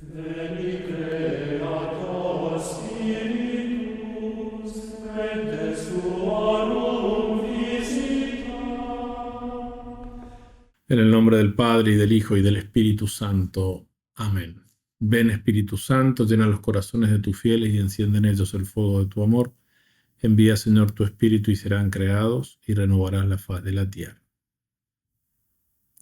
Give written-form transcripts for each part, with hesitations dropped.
Veni Creator Spiritus, et suorum visita. En el nombre del Padre, y del Hijo, y del Espíritu Santo. Amén. Ven, Espíritu Santo, llena los corazones de tus fieles y enciende en ellos el fuego de tu amor. Envía, Señor, tu Espíritu y serán creados, y renovarás la faz de la tierra.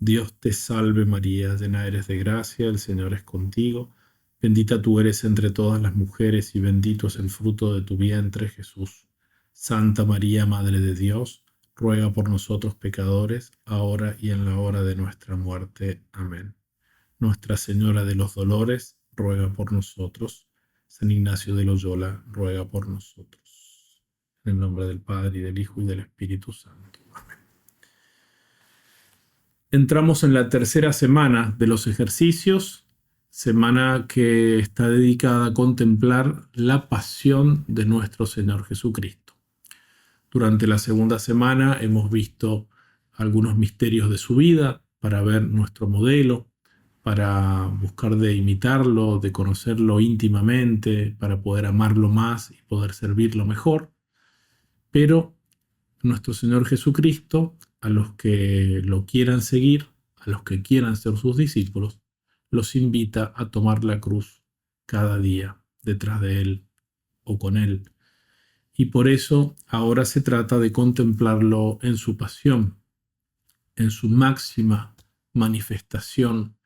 Dios te salve María, llena eres de gracia, el Señor es contigo. Bendita tú eres entre todas las mujeres, y bendito es el fruto de tu vientre, Jesús. Santa María, Madre de Dios, ruega por nosotros pecadores, ahora y en la hora de nuestra muerte. Amén. Nuestra Señora de los Dolores, ruega por nosotros. San Ignacio de Loyola, ruega por nosotros. En el nombre del Padre, y del Hijo, y del Espíritu Santo. Amén. Entramos en la tercera semana de los ejercicios, semana que está dedicada a contemplar la pasión de nuestro Señor Jesucristo. Durante la segunda semana hemos visto algunos misterios de su vida para ver nuestro modelo, para buscar de imitarlo, de conocerlo íntimamente, para poder amarlo más y poder servirlo mejor. Pero nuestro Señor Jesucristo, a los que lo quieran seguir, a los que quieran ser sus discípulos, los invita a tomar la cruz cada día detrás de Él o con Él. Y por eso ahora se trata de contemplarlo en su pasión, en su máxima manifestación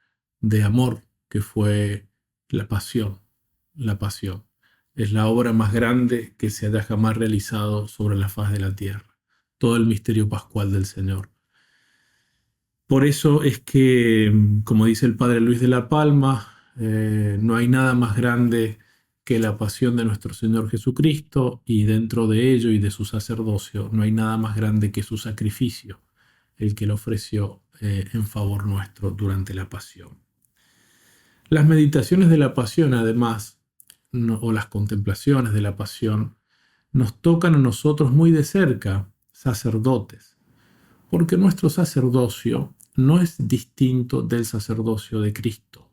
de amor, que fue la pasión. La pasión es la obra más grande que se haya jamás realizado sobre la faz de la tierra. Todo el misterio pascual del Señor. Por eso es que, como dice el Padre Luis de la Palma, no hay nada más grande que la pasión de nuestro Señor Jesucristo, y dentro de ello y de su sacerdocio no hay nada más grande que su sacrificio, el que lo ofreció en favor nuestro durante la pasión. Las meditaciones de la pasión, además, o las contemplaciones de la pasión, nos tocan a nosotros muy de cerca, sacerdotes, porque nuestro sacerdocio no es distinto del sacerdocio de Cristo.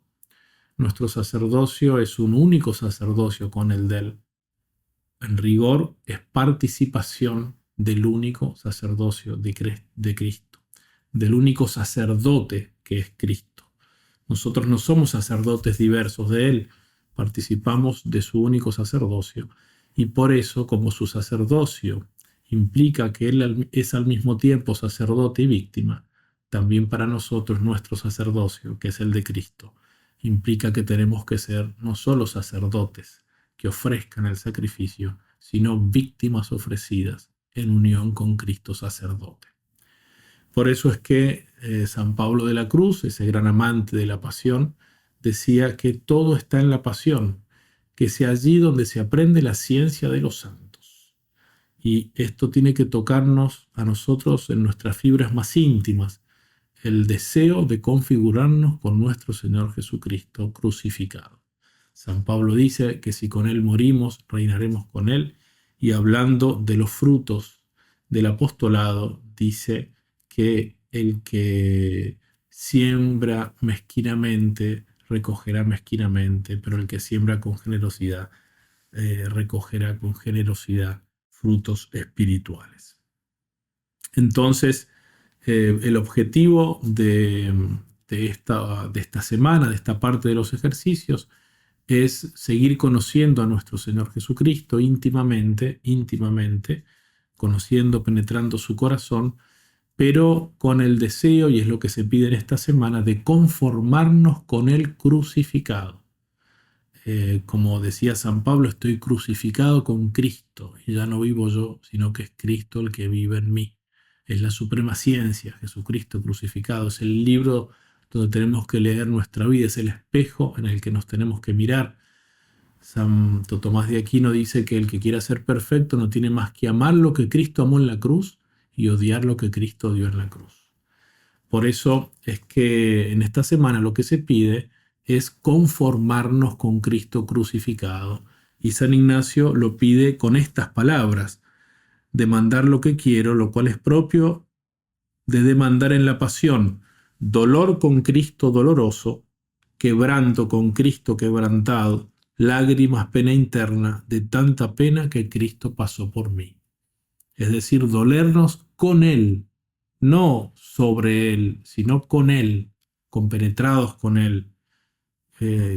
Nuestro sacerdocio es un único sacerdocio con el de Él. En rigor, es participación del único sacerdocio de Cristo, del único sacerdote que es Cristo. Nosotros no somos sacerdotes diversos de Él, participamos de su único sacerdocio, y por eso, como su sacerdocio implica que Él es al mismo tiempo sacerdote y víctima, también para nosotros nuestro sacerdocio, que es el de Cristo, implica que tenemos que ser no solo sacerdotes que ofrezcan el sacrificio, sino víctimas ofrecidas en unión con Cristo sacerdote. Por eso es que San Pablo de la Cruz, ese gran amante de la pasión, decía que todo está en la pasión, que es allí donde se aprende la ciencia de los santos. Y esto tiene que tocarnos a nosotros en nuestras fibras más íntimas, el deseo de configurarnos con nuestro Señor Jesucristo crucificado. San Pablo dice que si con Él morimos, reinaremos con Él, y hablando de los frutos del apostolado, dice que el que siembra mezquinamente, recogerá mezquinamente, pero el que siembra con generosidad, recogerá con generosidad frutos espirituales. Entonces, el objetivo de esta semana, de esta parte de los ejercicios, es seguir conociendo a nuestro Señor Jesucristo íntimamente, conociendo, penetrando su corazón, pero con el deseo, y es lo que se pide en esta semana, de conformarnos con el crucificado. Como decía San Pablo, estoy crucificado con Cristo, y ya no vivo yo, sino que es Cristo el que vive en mí. Es la suprema ciencia, Jesucristo crucificado. Es el libro donde tenemos que leer nuestra vida, es el espejo en el que nos tenemos que mirar. Santo Tomás de Aquino dice que el que quiera ser perfecto no tiene más que amar lo que Cristo amó en la cruz y odiar lo que Cristo odió en la cruz. Por eso es que en esta semana lo que se pide es conformarnos con Cristo crucificado. Y San Ignacio lo pide con estas palabras: demandar lo que quiero, lo cual es propio de demandar en la pasión, dolor con Cristo doloroso, quebranto con Cristo quebrantado, lágrimas, pena interna, de tanta pena que Cristo pasó por mí. Es decir, dolernos con Él, no sobre Él, sino con Él, compenetrados con Él.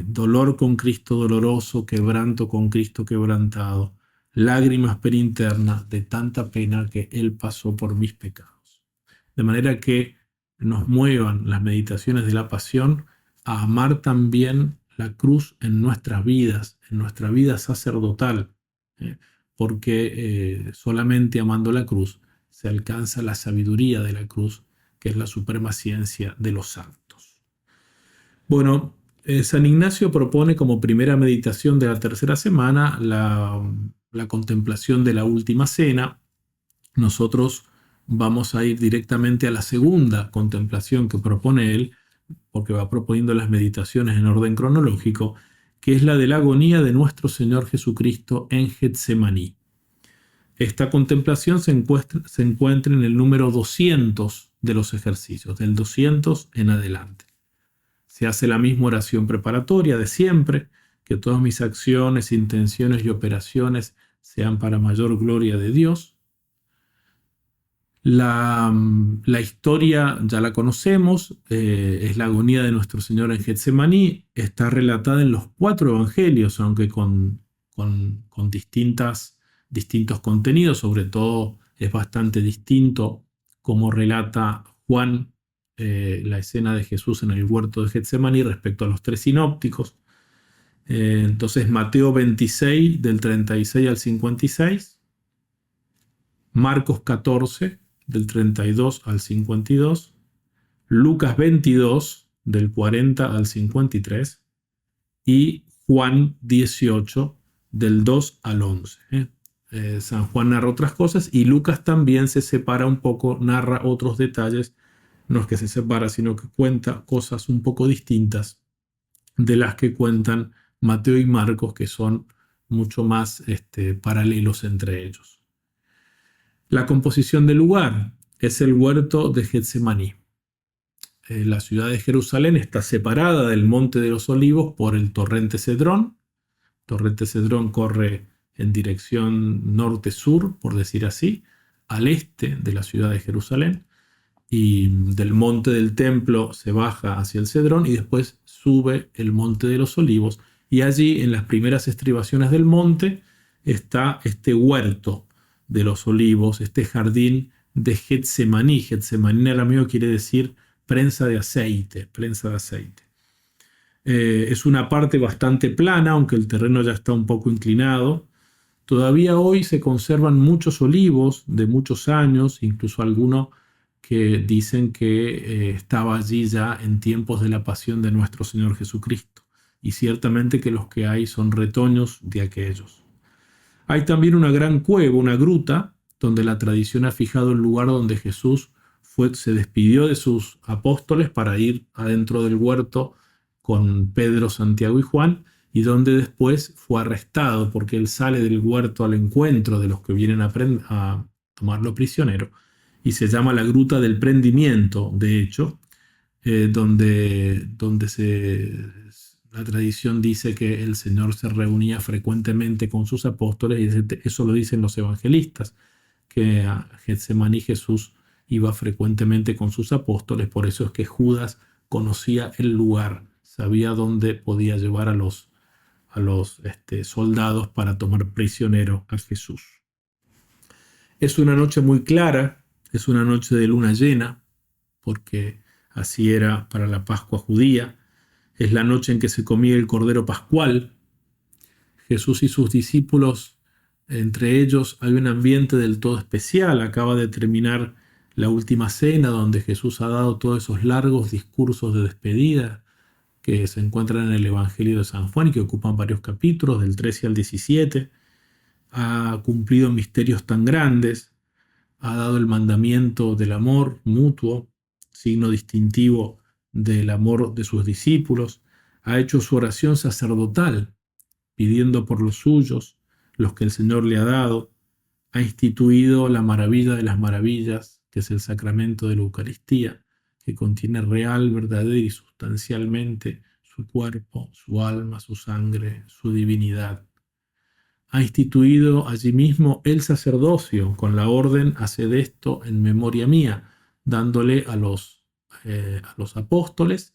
Dolor con Cristo doloroso, quebranto con Cristo quebrantado, lágrimas pena interna, de tanta pena que Él pasó por mis pecados. De manera que nos muevan las meditaciones de la pasión a amar también la cruz en nuestra vida sacerdotal, porque solamente amando la cruz se alcanza la sabiduría de la cruz, que es la suprema ciencia de los santos. Bueno, San Ignacio propone como primera meditación de la tercera semana la contemplación de la última cena. Nosotros vamos a ir directamente a la segunda contemplación que propone él, porque va proponiendo las meditaciones en orden cronológico, que es la de la agonía de nuestro Señor Jesucristo en Getsemaní. Esta contemplación se encuentra en el número 200 de los ejercicios, del 200 en adelante. Se hace la misma oración preparatoria de siempre, que todas mis acciones, intenciones y operaciones sean para mayor gloria de Dios. La historia ya la conocemos, es la agonía de nuestro Señor en Getsemaní, está relatada en los 4 evangelios, aunque con distintos contenidos, sobre todo es bastante distinto como relata Juan la escena de Jesús en el huerto de Getsemaní respecto a los 3 sinópticos. Entonces Mateo 26 del 36 al 56, Marcos 14 del 32 al 52, Lucas 22 del 40 al 53 y Juan 18 del 2 al 11. San Juan narra otras cosas y Lucas también se separa un poco, narra otros detalles, no es que se separa, sino que cuenta cosas un poco distintas de las que cuentan Mateo y Marcos, que son mucho más paralelos entre ellos. La composición del lugar es el huerto de Getsemaní. La ciudad de Jerusalén está separada del Monte de los Olivos por el torrente Cedrón. El torrente Cedrón corre en dirección norte-sur, por decir así, al este de la ciudad de Jerusalén, y del monte del templo se baja hacia el Cedrón y después sube el Monte de los Olivos, y allí en las primeras estribaciones del monte está este huerto de los olivos, este jardín de Getsemaní. Getsemaní en arameo quiere decir prensa de aceite, es una parte bastante plana, aunque el terreno ya está un poco inclinado. Todavía hoy se conservan muchos olivos de muchos años, incluso alguno que dicen que estaba allí ya en tiempos de la pasión de nuestro Señor Jesucristo. Y ciertamente que los que hay son retoños de aquellos. Hay también una gran cueva, una gruta, donde la tradición ha fijado el lugar donde Jesús se despidió de sus apóstoles para ir adentro del huerto con Pedro, Santiago y Juan, y donde después fue arrestado porque él sale del huerto al encuentro de los que vienen a tomarlo prisionero, y se llama la Gruta del Prendimiento, de hecho, donde la tradición dice que el Señor se reunía frecuentemente con sus apóstoles, y eso lo dicen los evangelistas, que a Getsemaní Jesús iba frecuentemente con sus apóstoles. Por eso es que Judas conocía el lugar, sabía dónde podía llevar a los soldados para tomar prisionero a Jesús. Es una noche muy clara, es una noche de luna llena, porque así era para la Pascua judía. Es la noche en que se comía el Cordero Pascual. Jesús y sus discípulos, entre ellos hay un ambiente del todo especial. Acaba de terminar la última cena, donde Jesús ha dado todos esos largos discursos de despedida que se encuentran en el Evangelio de San Juan y que ocupan varios capítulos, del 13 al 17. Ha cumplido misterios tan grandes, ha dado el mandamiento del amor mutuo, signo distintivo del amor de sus discípulos, ha hecho su oración sacerdotal, pidiendo por los suyos, los que el Señor le ha dado, ha instituido la maravilla de las maravillas, que es el sacramento de la Eucaristía, que contiene real, verdadera y sustancialmente su cuerpo, su alma, su sangre, su divinidad. Ha instituido allí mismo el sacerdocio con la orden: haced esto en memoria mía, dándole a los apóstoles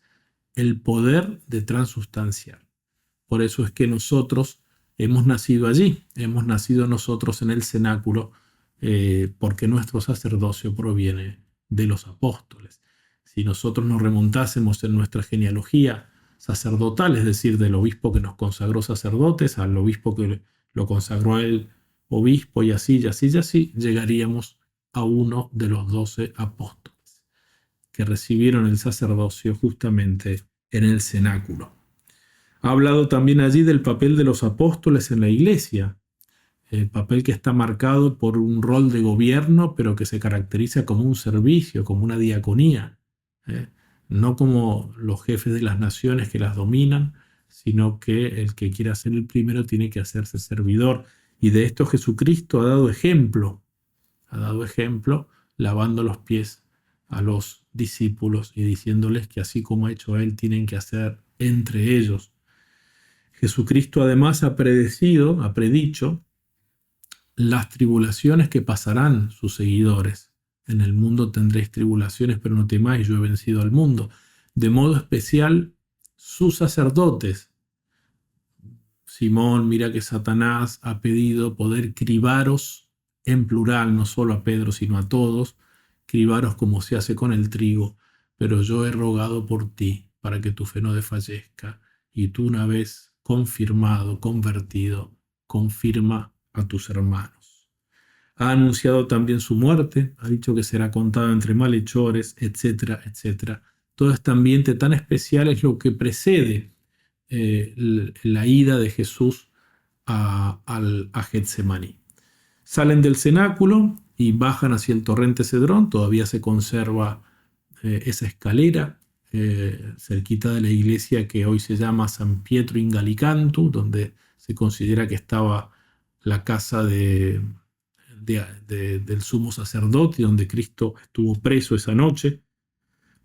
el poder de transustanciar. Por eso es que nosotros hemos nacido allí, hemos nacido nosotros en el cenáculo, porque nuestro sacerdocio proviene de los apóstoles. Si nosotros nos remontásemos en nuestra genealogía sacerdotal, es decir, del obispo que nos consagró sacerdotes al obispo que lo consagró a él obispo, y así, y así, y así, llegaríamos a uno de los 12 apóstoles que recibieron el sacerdocio justamente en el cenáculo. Ha hablado también allí del papel de los apóstoles en la iglesia, el papel que está marcado por un rol de gobierno, pero que se caracteriza como un servicio, como una diaconía, no como los jefes de las naciones que las dominan, sino que el que quiera ser el primero tiene que hacerse servidor. Y de esto Jesucristo ha dado ejemplo lavando los pies a los discípulos y diciéndoles que así como ha hecho Él, tienen que hacer entre ellos. Jesucristo además ha predicho las tribulaciones que pasarán sus seguidores. En el mundo tendréis tribulaciones, pero no temáis, yo he vencido al mundo. De modo especial, sus sacerdotes. Simón, mira que Satanás ha pedido poder cribaros en plural, no solo a Pedro, sino a todos, cribaros como se hace con el trigo, pero yo he rogado por ti para que tu fe no desfallezca, y tú, una vez confirmado, convertido, confirma a tus hermanos. Ha anunciado también su muerte, ha dicho que será contada entre malhechores, etcétera, etcétera. Todo este ambiente tan especial es lo que precede la ida de Jesús a Getsemaní. Salen del cenáculo y bajan hacia el torrente Cedrón. Todavía se conserva esa escalera cerquita de la iglesia que hoy se llama San Pietro in Gallicantu, donde se considera que estaba la casa del sumo sacerdote, donde Cristo estuvo preso esa noche.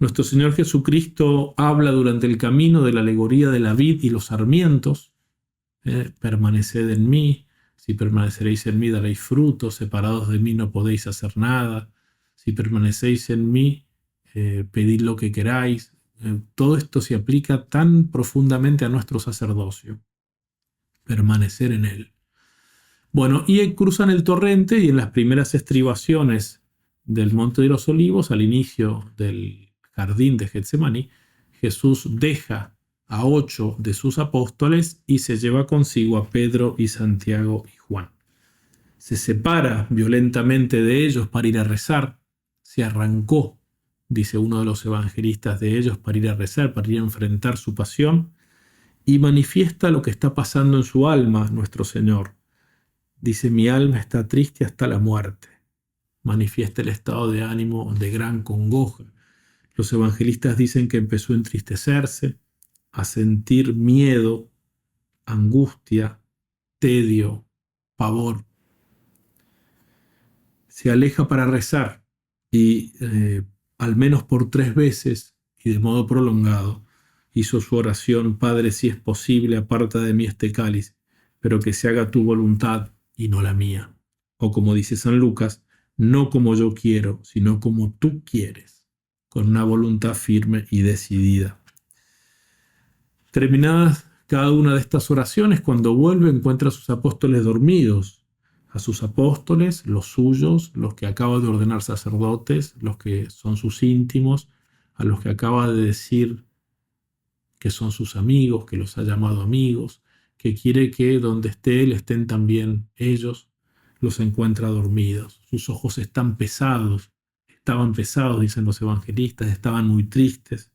Nuestro Señor Jesucristo habla durante el camino de la alegoría de la vid y los sarmientos. Permaneced en mí, si permaneceréis en mí daréis fruto, separados de mí no podéis hacer nada. Si permanecéis en mí, pedid lo que queráis. Todo esto se aplica tan profundamente a nuestro sacerdocio. Permanecer en él. Bueno, y cruzan el torrente, y en las primeras estribaciones del Monte de los Olivos, al inicio del jardín de Getsemaní, Jesús deja a 8 de sus apóstoles y se lleva consigo a Pedro y Santiago y Juan. Se separa violentamente de ellos para ir a rezar. Se arrancó, dice uno de los evangelistas, de ellos para ir a rezar, para ir a enfrentar su pasión, y manifiesta lo que está pasando en su alma nuestro Señor. Dice: mi alma está triste hasta la muerte. Manifiesta el estado de ánimo de gran congoja. Los evangelistas dicen que empezó a entristecerse, a sentir miedo, angustia, tedio, pavor. Se aleja para rezar y al menos por 3 veces y de modo prolongado hizo su oración: Padre, si es posible, aparta de mí este cáliz, pero que se haga tu voluntad y no la mía. O como dice San Lucas, no como yo quiero, sino como tú quieres, con una voluntad firme y decidida. Terminadas cada una de estas oraciones, cuando vuelve encuentra a sus apóstoles dormidos. A sus apóstoles, los suyos, los que acaba de ordenar sacerdotes, los que son sus íntimos, a los que acaba de decir que son sus amigos, que los ha llamado amigos, que quiere que donde esté él estén también ellos, los encuentra dormidos. Sus ojos estaban pesados, dicen los evangelistas, estaban muy tristes.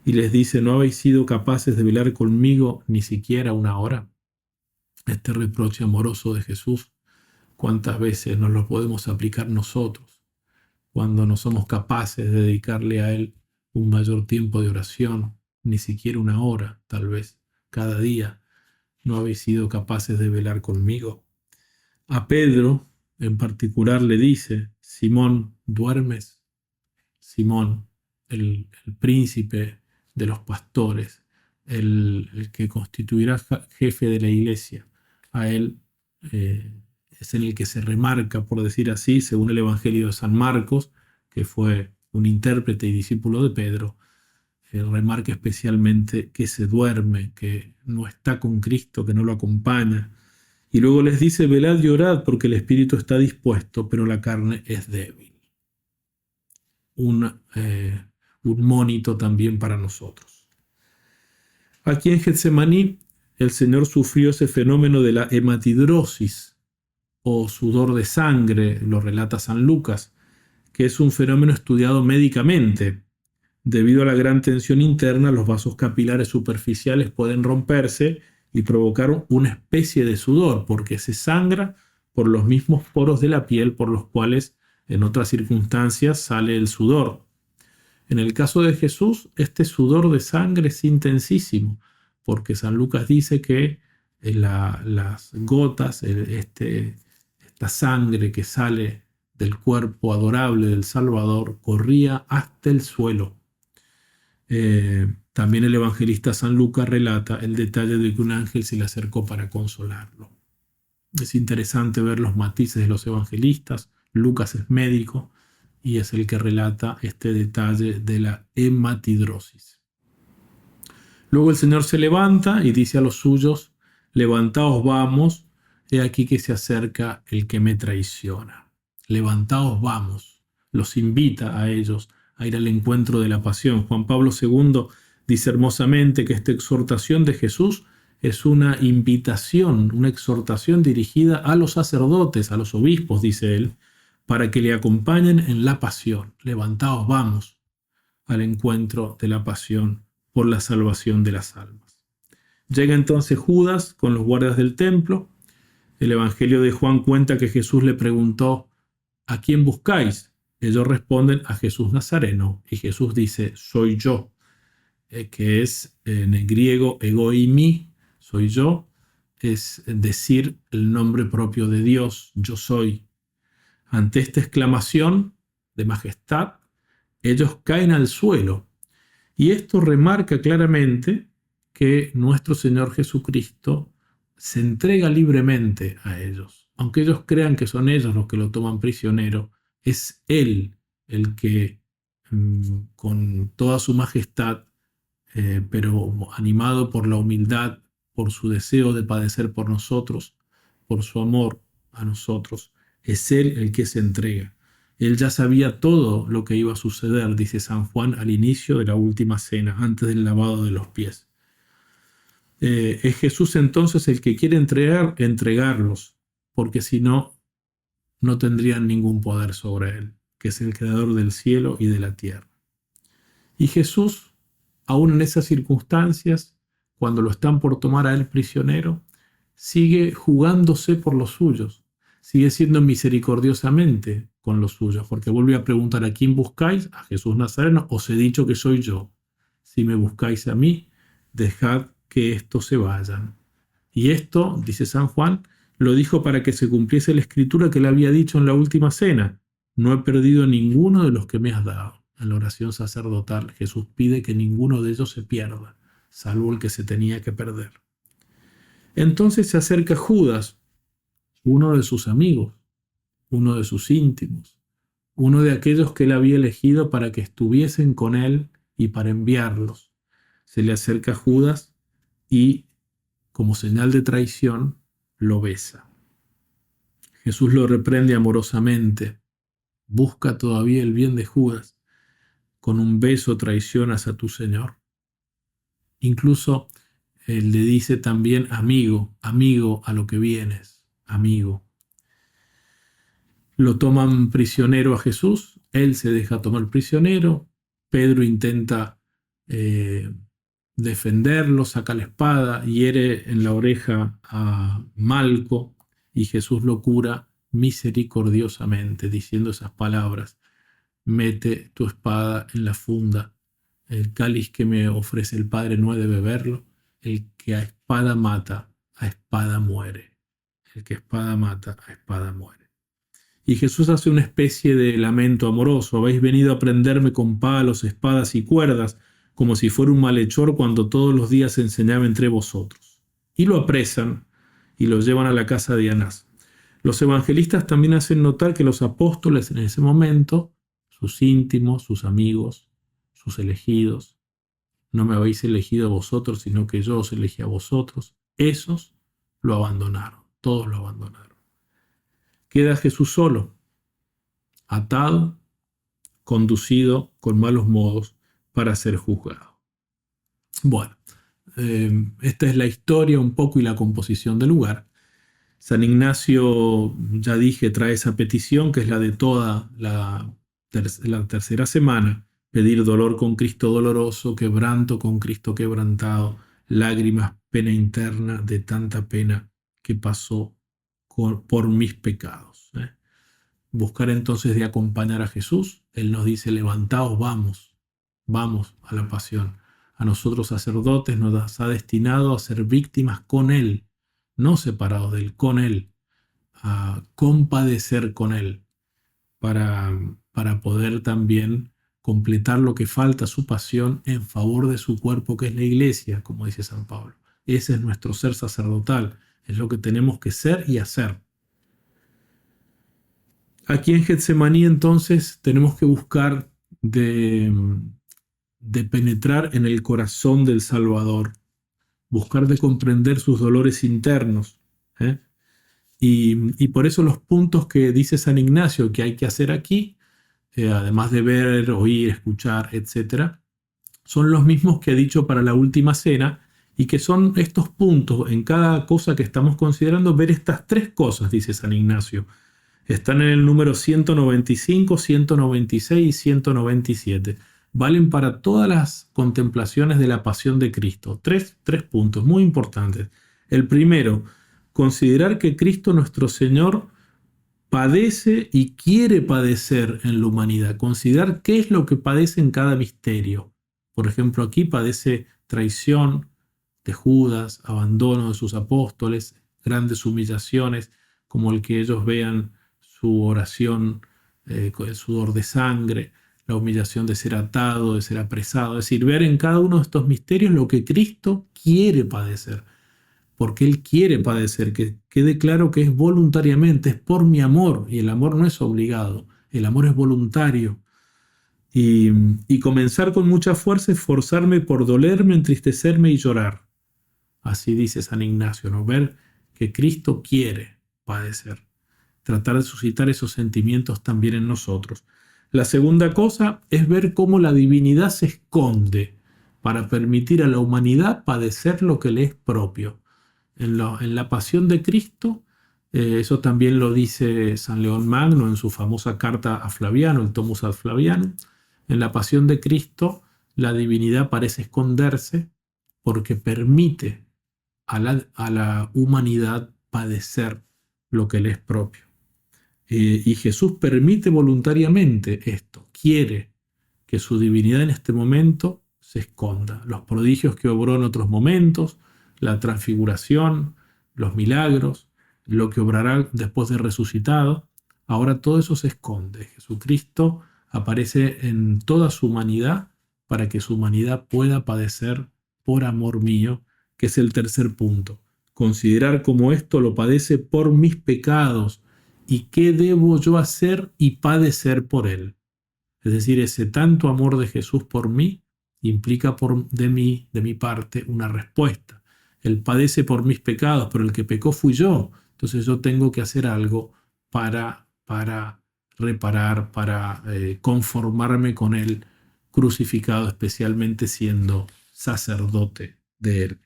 Y les dice: ¿no habéis sido capaces de velar conmigo ni siquiera una hora? Este reproche amoroso de Jesús, ¿cuántas veces nos lo podemos aplicar nosotros cuando no somos capaces de dedicarle a Él un mayor tiempo de oración, ni siquiera una hora, tal vez, cada día? ¿No habéis sido capaces de velar conmigo? A Pedro, en particular, le dice: Simón, ¿duermes? Simón, el príncipe de los pastores, el que constituirá jefe de la iglesia. A él es en el que se remarca, por decir así, según el Evangelio de San Marcos, que fue un intérprete y discípulo de Pedro, remarca especialmente que se duerme, que no está con Cristo, que no lo acompaña. Y luego les dice: velad y orad, porque el espíritu está dispuesto, pero la carne es débil. Un monito también para nosotros. Aquí en Getsemaní, el Señor sufrió ese fenómeno de la hematidrosis, o sudor de sangre, lo relata San Lucas, que es un fenómeno estudiado médicamente. Debido a la gran tensión interna, los vasos capilares superficiales pueden romperse y provocar una especie de sudor, porque se sangra por los mismos poros de la piel por los cuales en otras circunstancias sale el sudor. En el caso de Jesús, este sudor de sangre es intensísimo, porque San Lucas dice que las gotas, esta sangre que sale del cuerpo adorable del Salvador, corría hasta el suelo. También el evangelista San Lucas relata el detalle de que un ángel se le acercó para consolarlo. Es interesante ver los matices de los evangelistas. Lucas es médico y es el que relata este detalle de la hematidrosis. Luego el Señor se levanta y dice a los suyos: levantaos, vamos, he aquí que se acerca el que me traiciona. Levantaos, vamos. Los invita a ellos a ir al encuentro de la pasión. Juan Pablo II dice hermosamente que esta exhortación de Jesús es una invitación, una exhortación dirigida a los sacerdotes, a los obispos, dice él, para que le acompañen en la pasión. Levantaos, vamos al encuentro de la pasión por la salvación de las almas. Llega entonces Judas con los guardias del templo. El Evangelio de Juan cuenta que Jesús le preguntó: ¿a quién buscáis? Ellos responden: a Jesús Nazareno. Y Jesús dice: soy yo, que es en el griego egoimi, soy yo, es decir el nombre propio de Dios, yo soy. Ante esta exclamación de majestad, ellos caen al suelo. Y esto remarca claramente que nuestro Señor Jesucristo se entrega libremente a ellos. Aunque ellos crean que son ellos los que lo toman prisionero, es Él el que, con toda su majestad, pero animado por la humildad, por su deseo de padecer por nosotros, por su amor a nosotros, es Él el que se entrega. Él ya sabía todo lo que iba a suceder, dice San Juan al inicio de la última cena, antes del lavado de los pies. Es Jesús entonces el que quiere entregarlos, porque si no, no tendrían ningún poder sobre Él, que es el creador del cielo y de la tierra. Y Jesús, aún en esas circunstancias, cuando lo están por tomar a Él prisionero, sigue jugándose por los suyos, sigue siendo misericordiosamente con los suyos, porque vuelve a preguntar: ¿a quién buscáis? A Jesús Nazareno. Os he dicho que soy yo. Si me buscáis a mí, dejad que estos se vayan. Y esto, dice San Juan, lo dijo para que se cumpliese la escritura que le había dicho en la última cena: no he perdido ninguno de los que me has dado. En la oración sacerdotal, Jesús pide que ninguno de ellos se pierda, salvo el que se tenía que perder. Entonces se acerca Judas, uno de sus amigos, uno de sus íntimos, uno de aquellos que él había elegido para que estuviesen con él y para enviarlos. Se le acerca Judas y, como señal de traición, lo besa. Jesús lo reprende amorosamente. Busca todavía el bien de Judas. Con un beso traicionas a tu Señor. Incluso él le dice también: amigo, amigo, a lo que vienes, amigo. Lo toman prisionero a Jesús, él se deja tomar prisionero, Pedro intenta defenderlo, saca la espada, hiere en la oreja a Malco y Jesús lo cura misericordiosamente, diciendo esas palabras: mete tu espada en la funda, el cáliz que me ofrece el Padre no he de beberlo, el que a espada mata, a espada muere. El que a espada mata, a espada muere. Y Jesús hace una especie de lamento amoroso: habéis venido a prenderme con palos, espadas y cuerdas, como si fuera un malhechor cuando todos los días enseñaba entre vosotros. Y lo apresan y lo llevan a la casa de Anás. Los evangelistas también hacen notar que los apóstoles en ese momento, sus íntimos, sus amigos, sus elegidos, no me habéis elegido a vosotros, sino que yo os elegí a vosotros, esos lo abandonaron, todos lo abandonaron. Queda Jesús solo, atado, conducido con malos modos para ser juzgado. Bueno, esta es la historia un poco y la composición del lugar. San Ignacio, ya dije, trae esa petición que es la de toda la tercera semana, pedir dolor con Cristo doloroso, quebranto con Cristo quebrantado, lágrimas, pena interna de tanta pena que pasó por mis pecados. Buscar entonces de acompañar a Jesús. Él nos dice, levantaos, vamos a la pasión. A nosotros sacerdotes nos ha destinado a ser víctimas con Él, no separados de Él, con Él, a compadecer con Él, para poder también completar lo que falta, su pasión, en favor de su cuerpo, que es la Iglesia, como dice San Pablo. Ese es nuestro ser sacerdotal, es lo que tenemos que ser y hacer. Aquí en Getsemaní, entonces, tenemos que buscar de penetrar en el corazón del Salvador, buscar de comprender sus dolores internos. Y por eso los puntos que dice San Ignacio que hay que hacer aquí, además de ver, oír, escuchar, etc., son los mismos que ha dicho para la última cena, y que son estos puntos en cada cosa que estamos considerando, ver estas tres cosas, dice San Ignacio. Están en el número 195, 196 y 197. Valen para todas las contemplaciones de la pasión de Cristo. Tres puntos muy importantes. El primero, considerar que Cristo nuestro Señor padece y quiere padecer en la humanidad. Considerar qué es lo que padece en cada misterio. Por ejemplo, aquí padece traición de Judas, abandono de sus apóstoles, grandes humillaciones, como el que ellos vean su oración con el sudor de sangre, la humillación de ser atado, de ser apresado. Es decir, ver en cada uno de estos misterios lo que Cristo quiere padecer. Porque Él quiere padecer, que quede claro que es voluntariamente, es por mi amor, y el amor no es obligado, el amor es voluntario. Y comenzar con mucha fuerza, esforzarme por dolerme, entristecerme y llorar. Así dice San Ignacio, ¿no? Ver que Cristo quiere padecer. Tratar de suscitar esos sentimientos también en nosotros. La segunda cosa es ver cómo la divinidad se esconde para permitir a la humanidad padecer lo que le es propio. En la pasión de Cristo, eso también lo dice San León Magno en su famosa carta a Flaviano, el Tomus ad Flaviano. En la pasión de Cristo, la divinidad parece esconderse porque permite a la humanidad padecer lo que le es propio. Y Jesús permite voluntariamente esto, quiere que su divinidad en este momento se esconda. Los prodigios que obró en otros momentos, la transfiguración, los milagros, lo que obrará después de resucitado, ahora todo eso se esconde. Jesucristo aparece en toda su humanidad para que su humanidad pueda padecer por amor mío, que es el tercer punto. Considerar cómo esto lo padece por mis pecados y qué debo yo hacer y padecer por él. Es decir, ese tanto amor de Jesús por mí implica de mi parte una respuesta. Él padece por mis pecados, pero el que pecó fui yo. Entonces yo tengo que hacer algo para reparar, para conformarme con él crucificado, especialmente siendo sacerdote de él.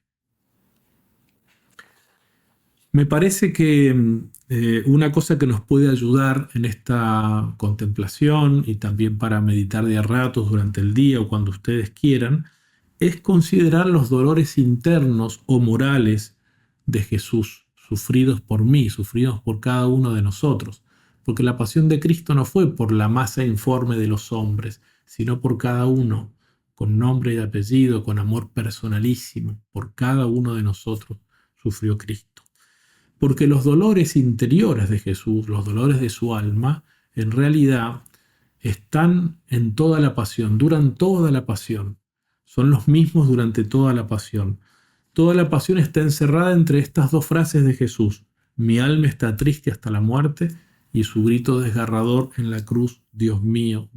Me parece que una cosa que nos puede ayudar en esta contemplación y también para meditar de a ratos durante el día o cuando ustedes quieran, es considerar los dolores internos o morales de Jesús, sufridos por mí, sufridos por cada uno de nosotros. Porque la pasión de Cristo no fue por la masa informe de los hombres, sino por cada uno, con nombre y apellido, con amor personalísimo. Por cada uno de nosotros sufrió Cristo. Porque los dolores interiores de Jesús, los dolores de su alma, en realidad están en toda la pasión, duran toda la pasión. son los mismos durante toda la pasión. Toda la pasión está encerrada entre estas dos frases de Jesús: mi alma está triste hasta la muerte, y su grito desgarrador en la cruz: Dios mío,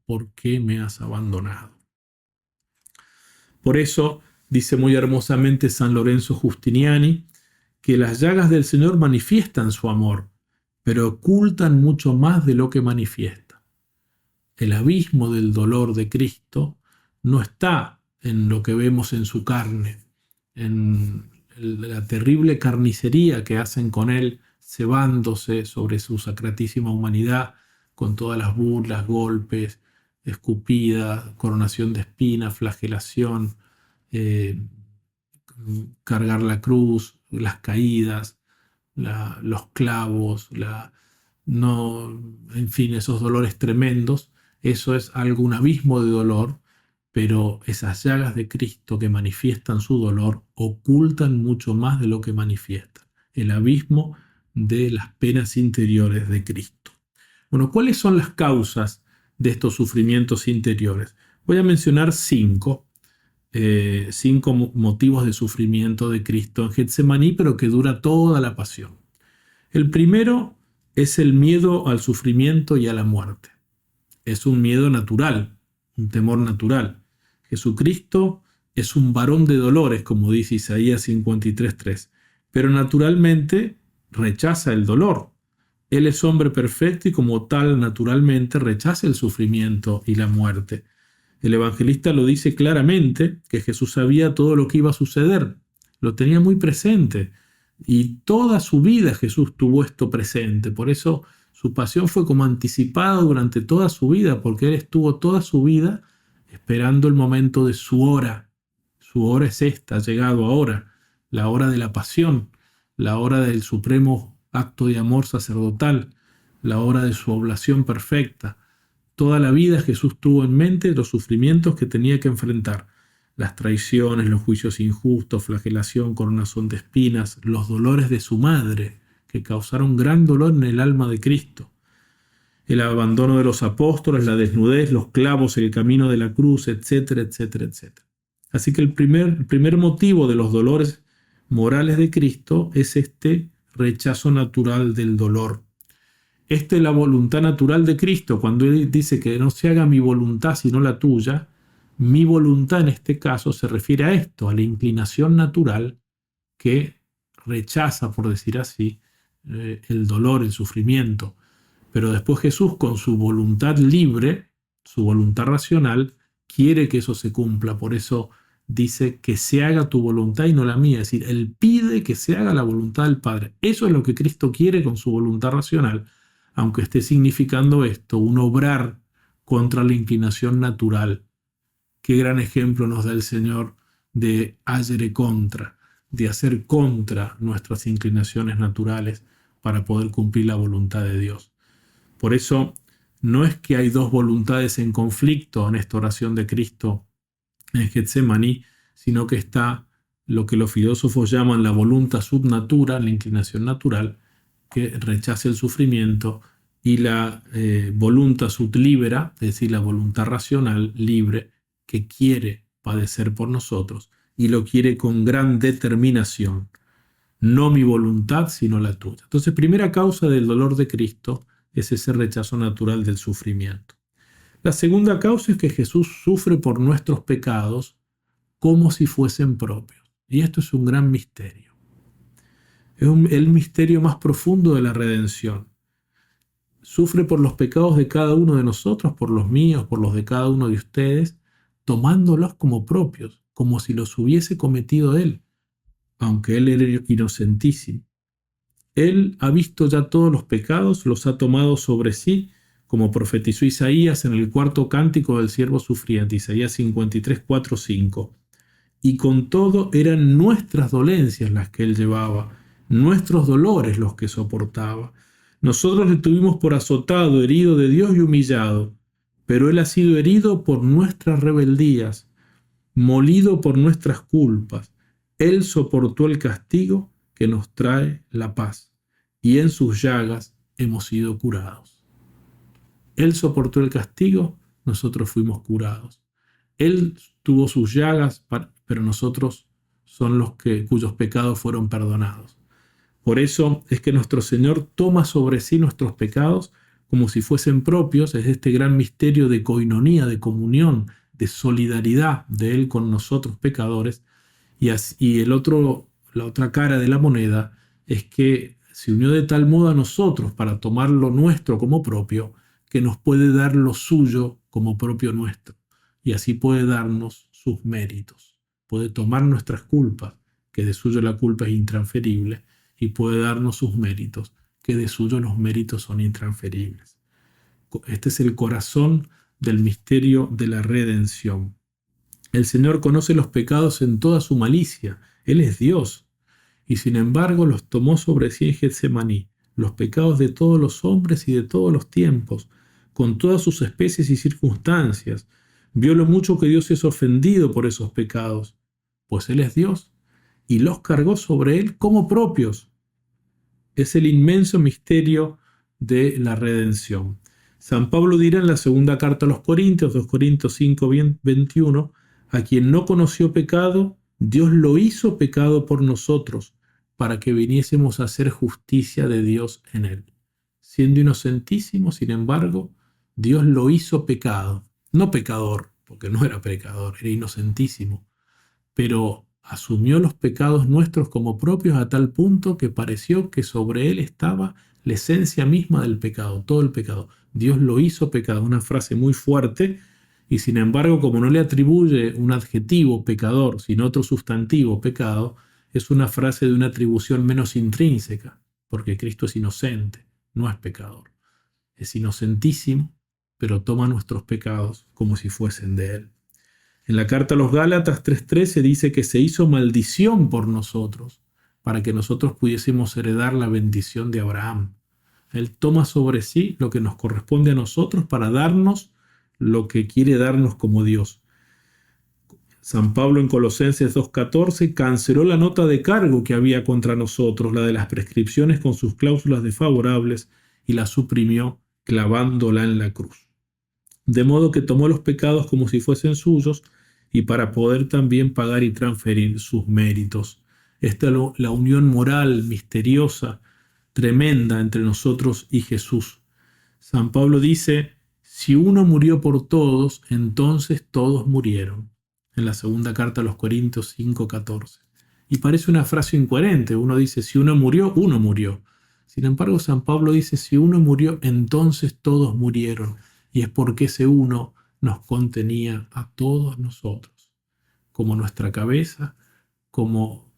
¿por qué me has abandonado? Por eso dice muy hermosamente San Lorenzo Justiniani que las llagas del Señor manifiestan su amor, pero ocultan mucho más de lo que manifiesta. El abismo del dolor de Cristo no está en lo que vemos en su carne, en la terrible carnicería que hacen con él, cebándose sobre su sacratísima humanidad, con todas las burlas, golpes, escupidas, coronación de espinas, flagelación, cargar la cruz, las caídas, los clavos, en fin, esos dolores tremendos. Eso es un abismo de dolor, pero esas llagas de Cristo que manifiestan su dolor ocultan mucho más de lo que manifiestan. El abismo de las penas interiores de Cristo. Bueno, ¿cuáles son las causas de estos sufrimientos interiores? Voy a mencionar cinco motivos de sufrimiento de Cristo en Getsemaní, pero que dura toda la pasión. El primero es el miedo al sufrimiento y a la muerte. Es un miedo natural, un temor natural. Jesucristo es un varón de dolores, como dice Isaías 53:3, pero naturalmente rechaza el dolor. Él es hombre perfecto y como tal naturalmente rechaza el sufrimiento y la muerte. El evangelista lo dice claramente, que Jesús sabía todo lo que iba a suceder, lo tenía muy presente, y toda su vida Jesús tuvo esto presente. Por eso su pasión fue como anticipada durante toda su vida, porque él estuvo toda su vida esperando el momento de su hora. Su hora es esta, ha llegado ahora, la hora de la pasión, la hora del supremo acto de amor sacerdotal, la hora de su oblación perfecta. Toda la vida Jesús tuvo en mente los sufrimientos que tenía que enfrentar: las traiciones, los juicios injustos, flagelación, coronación de espinas, los dolores de su madre, que causaron gran dolor en el alma de Cristo, el abandono de los apóstoles, la desnudez, los clavos, el camino de la cruz, etcétera, etcétera, etcétera. Así que el primer motivo de los dolores morales de Cristo es este rechazo natural del dolor. Esta es la voluntad natural de Cristo. Cuando Él dice que no se haga mi voluntad sino la tuya, mi voluntad en este caso se refiere a esto, a la inclinación natural que rechaza, por decir así, el dolor, el sufrimiento. Pero después Jesús, con su voluntad libre, su voluntad racional, quiere que eso se cumpla. Por eso dice que se haga tu voluntad y no la mía. Es decir, Él pide que se haga la voluntad del Padre. Eso es lo que Cristo quiere con su voluntad racional, aunque esté significando esto, un obrar contra la inclinación natural. Qué gran ejemplo nos da el Señor de agere contra, de hacer contra nuestras inclinaciones naturales para poder cumplir la voluntad de Dios. Por eso no es que hay dos voluntades en conflicto en esta oración de Cristo en Getsemaní, sino que está lo que los filósofos llaman la voluntas sub natura, la inclinación natural, que rechaza el sufrimiento, y la voluntas sub libera, es decir, la voluntad racional libre, que quiere padecer por nosotros y lo quiere con gran determinación. No mi voluntad, sino la tuya. Entonces, primera causa del dolor de Cristo es ese rechazo natural del sufrimiento. La segunda causa es que Jesús sufre por nuestros pecados como si fuesen propios. Y esto es un gran misterio. Es el misterio más profundo de la redención. Sufre por los pecados de cada uno de nosotros, por los míos, por los de cada uno de ustedes, tomándolos como propios, como si los hubiese cometido Él, aunque Él era inocentísimo. Él ha visto ya todos los pecados, los ha tomado sobre sí, como profetizó Isaías en el cuarto cántico del siervo sufriente, Isaías 53, 4, 5. Y con todo eran nuestras dolencias las que Él llevaba, nuestros dolores los que soportaba. Nosotros le tuvimos por azotado, herido de Dios y humillado, pero Él ha sido herido por nuestras rebeldías, molido por nuestras culpas. Él soportó el castigo que nos trae la paz, y en sus llagas hemos sido curados. Él soportó el castigo, nosotros fuimos curados. Él tuvo sus llagas, pero nosotros son los cuyos pecados fueron perdonados. Por eso es que nuestro Señor toma sobre sí nuestros pecados como si fuesen propios. Es este gran misterio de coinonía, de comunión, de solidaridad de Él con nosotros pecadores. Y la otra cara de la moneda es que se unió de tal modo a nosotros para tomar lo nuestro como propio, que nos puede dar lo suyo como propio nuestro. Y así puede darnos sus méritos. Puede tomar nuestras culpas, que de suyo la culpa es intransferible, y puede darnos sus méritos, que de suyo los méritos son intransferibles. Este es el corazón del misterio de la redención. El Señor conoce los pecados en toda su malicia. Él es Dios. Y sin embargo los tomó sobre sí en Getsemaní, los pecados de todos los hombres y de todos los tiempos, con todas sus especies y circunstancias. Vio lo mucho que Dios es ofendido por esos pecados, pues Él es Dios, y los cargó sobre Él como propios. Es el inmenso misterio de la redención. San Pablo dirá en la segunda carta a los Corintios, 2 Corintios 5, 21, a quien no conoció pecado, Dios lo hizo pecado por nosotros, para que viniésemos a hacer justicia de Dios en él. Siendo inocentísimo, sin embargo, Dios lo hizo pecado. No pecador, porque no era pecador, era inocentísimo. Pero asumió los pecados nuestros como propios a tal punto que pareció que sobre él estaba la esencia misma del pecado, todo el pecado. Dios lo hizo pecado, una frase muy fuerte, y sin embargo, como no le atribuye un adjetivo pecador, sino otro sustantivo pecado, es una frase de una atribución menos intrínseca, porque Cristo es inocente, no es pecador. Es inocentísimo, pero toma nuestros pecados como si fuesen de Él. En la carta a los Gálatas 3:13 dice que se hizo maldición por nosotros, para que nosotros pudiésemos heredar la bendición de Abraham. Él toma sobre sí lo que nos corresponde a nosotros para darnos lo que quiere darnos como Dios. San Pablo en Colosenses 2:14 canceló la nota de cargo que había contra nosotros, la de las prescripciones con sus cláusulas desfavorables, y la suprimió clavándola en la cruz. De modo que tomó los pecados como si fuesen suyos, y para poder también pagar y transferir sus méritos. Esta es la unión moral misteriosa, tremenda entre nosotros y Jesús. San Pablo dice, si uno murió por todos, entonces todos murieron. En la segunda carta a los Corintios 5:14. Y parece una frase incoherente. Uno dice, si uno murió, uno murió. Sin embargo, San Pablo dice, si uno murió, entonces todos murieron. Y es porque ese uno nos contenía a todos nosotros, como nuestra cabeza, como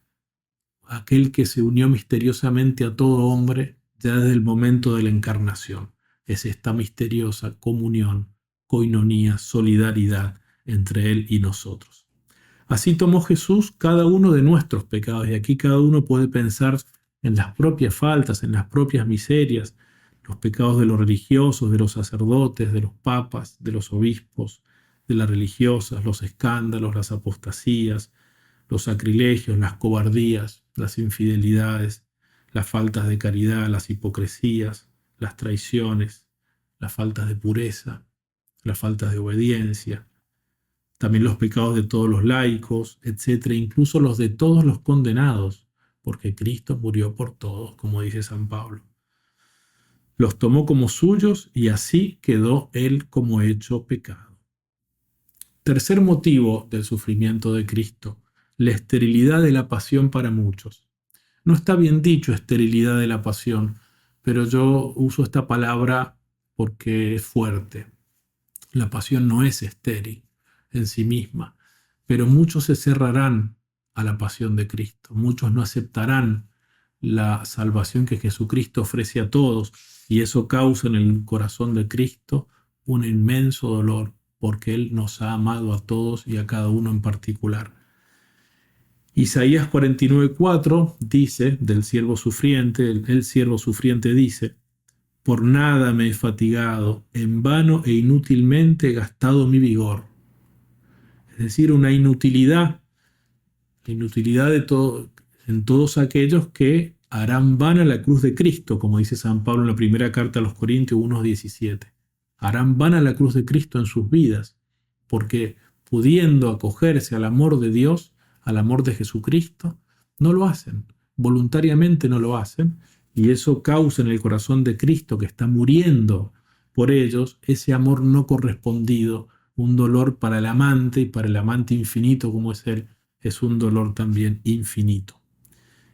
aquel que se unió misteriosamente a todo hombre ya desde el momento de la encarnación. Es esta misteriosa comunión, coinonía, solidaridad entre Él y nosotros. Así tomó Jesús cada uno de nuestros pecados, y aquí cada uno puede pensar en las propias faltas, en las propias miserias, los pecados de los religiosos, de los sacerdotes, de los papas, de los obispos, de las religiosas, los escándalos, las apostasías, los sacrilegios, las cobardías, las infidelidades, las faltas de caridad, las hipocresías, las traiciones, las faltas de pureza, las faltas de obediencia, también los pecados de todos los laicos, etc., incluso los de todos los condenados, porque Cristo murió por todos, como dice San Pablo. Los tomó como suyos y así quedó Él como hecho pecado. Tercer motivo del sufrimiento de Cristo, la esterilidad de la pasión para muchos. No está bien dicho esterilidad de la pasión, pero yo uso esta palabra porque es fuerte. La pasión no es estéril en sí misma, pero muchos se cerrarán a la pasión de Cristo. Muchos no aceptarán la salvación que Jesucristo ofrece a todos, y eso causa en el corazón de Cristo un inmenso dolor, porque Él nos ha amado a todos y a cada uno en particular. Isaías 49:4 dice del siervo sufriente, el siervo sufriente dice, por nada me he fatigado, en vano e inútilmente he gastado mi vigor. Es decir, una inutilidad, la inutilidad de todo, en todos aquellos que harán vana la cruz de Cristo, como dice San Pablo en la primera carta a los Corintios 1:17. Harán vana la cruz de Cristo en sus vidas, porque pudiendo acogerse al amor de Dios, al amor de Jesucristo, no lo hacen, voluntariamente no lo hacen, y eso causa en el corazón de Cristo, que está muriendo por ellos, ese amor no correspondido, un dolor para el amante, y para el amante infinito como es Él, es un dolor también infinito.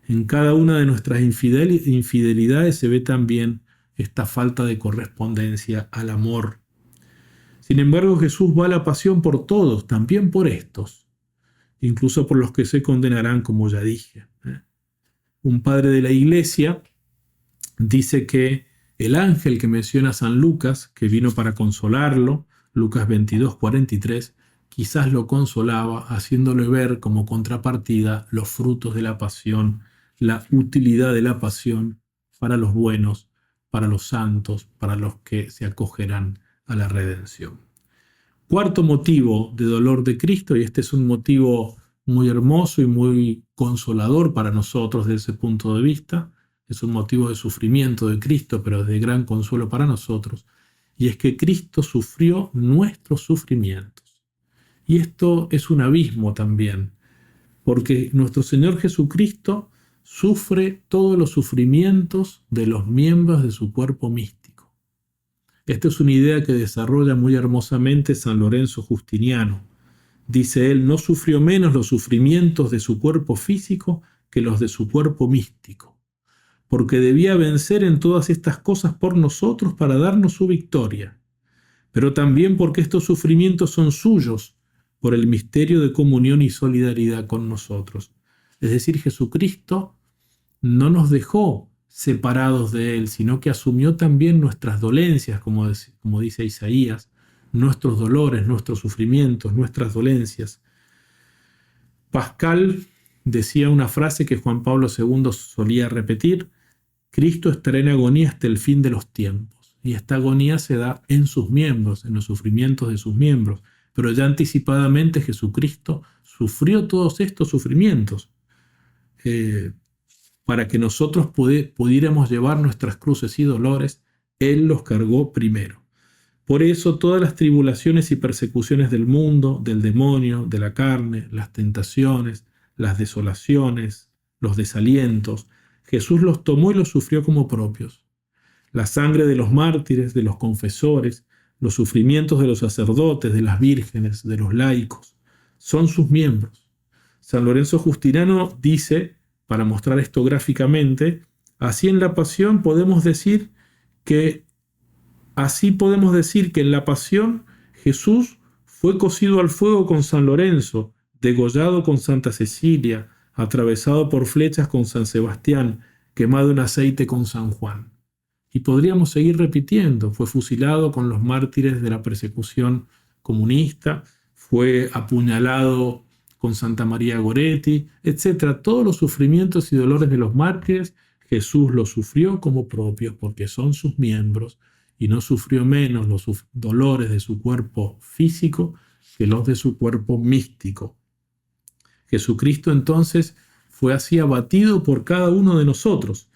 En cada una de nuestras infidelidades se ve también esta falta de correspondencia al amor. Sin embargo, Jesús va a la pasión por todos, también por estos, incluso por los que se condenarán, como ya dije. Un padre de la Iglesia dice que el ángel que menciona San Lucas, que vino para consolarlo, Lucas 22, 43, quizás lo consolaba haciéndole ver como contrapartida los frutos de la pasión, la utilidad de la pasión para los buenos, para los santos, para los que se acogerán a la redención. Cuarto motivo de dolor de Cristo, y este es un motivo muy hermoso y muy consolador para nosotros desde ese punto de vista, es un motivo de sufrimiento de Cristo, pero de gran consuelo para nosotros, y es que Cristo sufrió nuestros sufrimientos. Y esto es un abismo también, porque nuestro Señor Jesucristo sufre todos los sufrimientos de los miembros de su cuerpo místico. Esta es una idea que desarrolla muy hermosamente San Lorenzo Justiniano. Dice él, no sufrió menos los sufrimientos de su cuerpo físico que los de su cuerpo místico, porque debía vencer en todas estas cosas por nosotros para darnos su victoria, pero también porque estos sufrimientos son suyos por el misterio de comunión y solidaridad con nosotros. Es decir, Jesucristo no nos dejó separados de Él, sino que asumió también nuestras dolencias, como dice Isaías, nuestros dolores, nuestros sufrimientos, nuestras dolencias. Pascal decía una frase que Juan Pablo II solía repetir: Cristo estará en agonía hasta el fin de los tiempos. Y esta agonía se da en sus miembros, en los sufrimientos de sus miembros. Pero ya anticipadamente Jesucristo sufrió todos estos sufrimientos para que nosotros pudiéramos llevar nuestras cruces y dolores. Él los cargó primero. Por eso todas las tribulaciones y persecuciones del mundo, del demonio, de la carne, las tentaciones, las desolaciones, los desalientos, Jesús los tomó y los sufrió como propios. La sangre de los mártires, de los confesores, los sufrimientos de los sacerdotes, de las vírgenes, de los laicos, son sus miembros. San Lorenzo Justiniano dice, para mostrar esto gráficamente, así en la pasión podemos decir que en la pasión Jesús fue cocido al fuego con San Lorenzo, degollado con Santa Cecilia, atravesado por flechas con San Sebastián, quemado en aceite con San Juan. Y podríamos seguir repitiendo, fue fusilado con los mártires de la persecución comunista, fue apuñalado con Santa María Goretti, etc. Todos los sufrimientos y dolores de los mártires, Jesús los sufrió como propios porque son sus miembros, y no sufrió menos los dolores de su cuerpo físico que los de su cuerpo místico. Jesucristo entonces fue así abatido por cada uno de nosotros.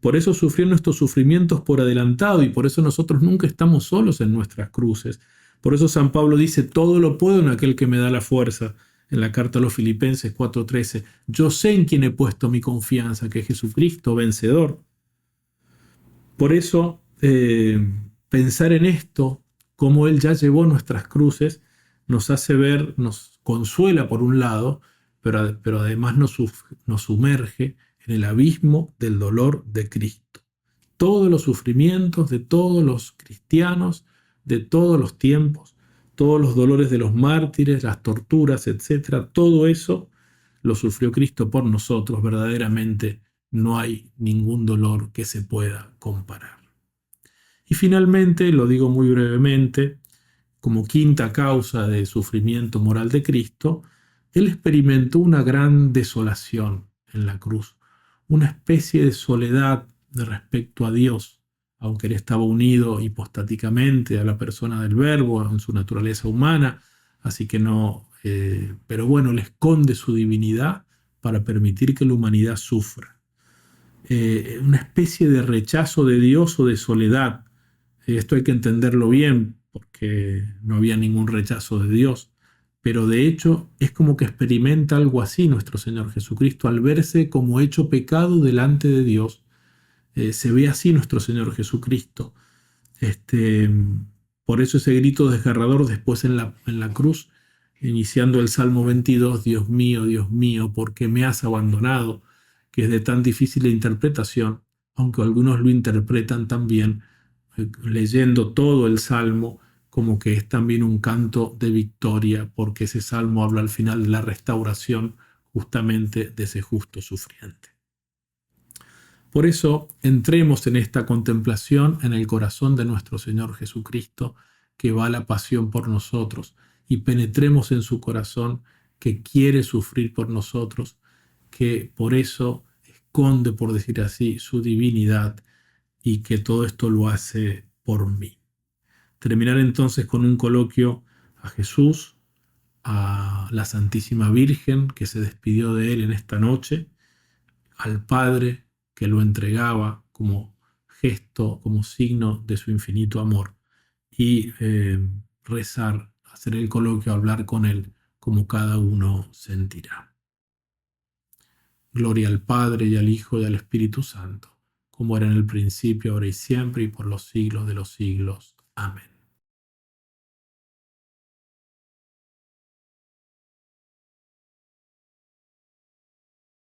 Por eso sufrió nuestros sufrimientos por adelantado, y por eso nosotros nunca estamos solos en nuestras cruces. Por eso San Pablo dice, todo lo puedo en aquel que me da la fuerza. En la carta a los Filipenses 4:13, yo sé en quién he puesto mi confianza, que es Jesucristo vencedor. Por eso pensar en esto, cómo Él ya llevó nuestras cruces, nos hace ver, nos consuela por un lado, pero además nos sumerge en el abismo del dolor de Cristo. Todos los sufrimientos de todos los cristianos, de todos los tiempos, todos los dolores de los mártires, las torturas, etc., todo eso lo sufrió Cristo por nosotros. Verdaderamente no hay ningún dolor que se pueda comparar. Y finalmente, lo digo muy brevemente, como quinta causa de sufrimiento moral de Cristo, Él experimentó una gran desolación en la cruz, una especie de soledad de respecto a Dios, aunque Él estaba unido hipostáticamente a la persona del Verbo en su naturaleza humana, así que no, pero bueno, Él esconde su divinidad para permitir que la humanidad sufra. Una especie de rechazo de Dios o de soledad. Esto hay que entenderlo bien, porque no había ningún rechazo de Dios, pero de hecho es como que experimenta algo así nuestro Señor Jesucristo al verse como hecho pecado delante de Dios. Se ve así nuestro Señor Jesucristo. Por eso ese grito desgarrador después en la cruz, iniciando el Salmo 22, Dios mío, ¿por qué me has abandonado? Que es de tan difícil interpretación, aunque algunos lo interpretan también leyendo todo el Salmo como que es también un canto de victoria, porque ese Salmo habla al final de la restauración justamente de ese justo sufriente. Por eso entremos en esta contemplación en el corazón de nuestro Señor Jesucristo, que va a la pasión por nosotros, y penetremos en su corazón, que quiere sufrir por nosotros, que por eso esconde, por decir así, su divinidad, y que todo esto lo hace por mí. Terminar entonces con un coloquio a Jesús, a la Santísima Virgen, que se despidió de él en esta noche, al Padre, que lo entregaba como gesto, como signo de su infinito amor, y rezar, hacer el coloquio, hablar con Él, como cada uno sentirá. Gloria al Padre, y al Hijo, y al Espíritu Santo, como era en el principio, ahora y siempre, y por los siglos de los siglos. Amén.